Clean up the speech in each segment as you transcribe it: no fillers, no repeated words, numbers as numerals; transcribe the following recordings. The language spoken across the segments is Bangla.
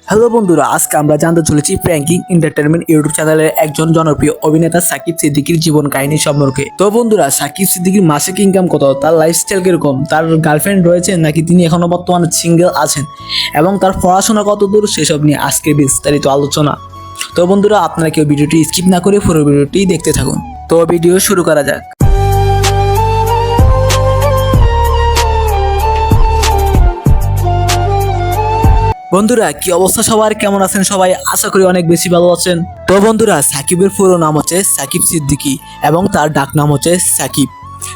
হ্যালো বন্ধুরা, আজকে আমরা জানতে চলেছি প্র্যাঙ্কিং এন্টারটেইনমেন্ট ইউটিউব চ্যানেলের একজন জনপ্রিয় অভিনেতা সাকিব সিদ্দিকীর জীবন কাহিনী সম্পর্কে। তো বন্ধুরা, সাকিব সিদ্দিকীর মাসিক ইনকাম কত, তার লাইফস্টাইল কিরকম, তার গার্লফ্রেন্ড রয়েছে নাকি তিনি এখনো বর্তমানে সিঙ্গেল আছেন এবং তার পড়াশোনা কতদূর, সেসব নিয়ে আজকে বিস্তারিত আলোচনা। তো বন্ধুরা, আপনারা কেউ ভিডিওটি স্কিপ না করে পুরো ভিডিওটি দেখতে থাকুন। তো ভিডিও শুরু করা যাক। বন্ধুরা, কি অবস্থা সবার, কেমন আছেন সবাই? আশা করি অনেক বেশি ভালো আছেন। তো বন্ধুরা, সাকিবের পুরো নাম হচ্ছে সাকিব সিদ্দিকী এবং তার ডাক নাম হচ্ছে সাকিব।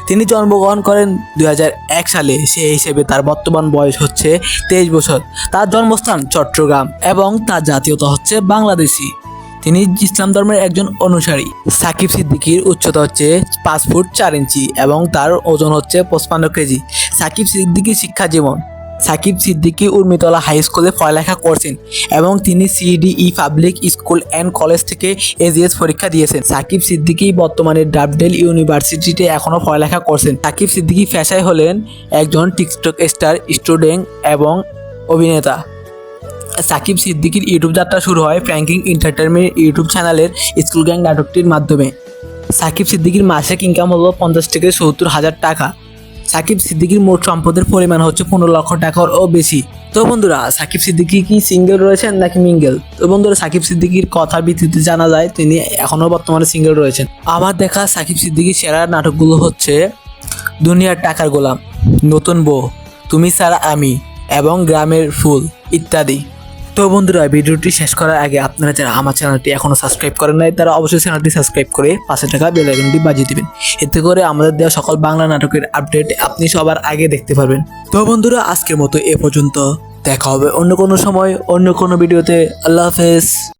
তিনি জন্মগ্রহণ করেন 2001 সালে। সেই হিসেবে তার বর্তমান বয়স হচ্ছে 23 বছর। তার জন্মস্থান চট্টগ্রাম এবং তার জাতীয়তা হচ্ছে বাংলাদেশি। তিনি ইসলাম ধর্মের একজন অনুসারী। সাকিব সিদ্দিকীর উচ্চতা হচ্ছে 5 ফুট 4 ইঞ্চি এবং তার ওজন হচ্ছে 55 কেজি। সাকিব সিদ্দিকীর শিক্ষা জীবন। সাকিব সিদ্দিকী উর্মিতলা হাই স্কুলে পড়ালেখা করছেন এবং তিনি CDE public school and college থেকে এজিএস পরীক্ষা দিয়েছেন। সাকিব সিদ্দিকী বর্তমানে ডাবডেল ইউনিভার্সিটিতে এখনও পড়ালেখা করছেন। সাকিব সিদ্দিকী পেশায় হলেন একজন টিকটক স্টার, স্টুডেন্ট এবং অভিনেতা। সাকিব সিদ্দিকীর ইউটিউব যাত্রা শুরু হয় প্র্যাঙ্কিং এন্টারটেইনমেন্ট ইউটিউব চ্যানেলের স্কুল গ্যাং নাটকটির মাধ্যমে। সাকিব সিদ্দিকীর মাসিক ইনকাম হলো 50 থেকে 70 হাজার টাকা। সাকিব সিদ্দিকীর মোট সম্পদের পরিমাণ হচ্ছে 15 লক্ষ টাকারও বেশি। তো বন্ধুরা, সাকিব সিদ্দিকী কি সিঙ্গেল রয়েছেন নাকি মিঙ্গেল? তো বন্ধুরা, সাকিব সিদ্দিকীর কথার ভিত্তিতে জানা যায় তিনি এখনও বর্তমানে সিঙ্গেল রয়েছেন। আমার দেখা সাকিব সিদ্দিকীর সেরা নাটকগুলো হচ্ছে দুনিয়ার টাকার গোলাম, নতুন বউ, তুমি ছাড়া আমি এবং গ্রামের ফুল ইত্যাদি। তো বন্ধুরা, ভিডিওটি শেষ করার আগে আপনারা যারা আমার চ্যানেলটি এখনো সাবস্ক্রাইব করেন নাই তারা অবশ্যই চ্যানেলটি সাবস্ক্রাইব করে পাশে থাকা বেল আইকনটি বাজিয়ে দিবেন। এতে করে আমাদের দেওয়া সকল বাংলা নাটকের আপডেট আপনি সবার আগে দেখতে পারবেন। তো বন্ধুরা, আজকের মতো এ পর্যন্ত। দেখা হবে অন্য কোনো সময় অন্য কোনো ভিডিওতে। আল্লাহ হাফেজ।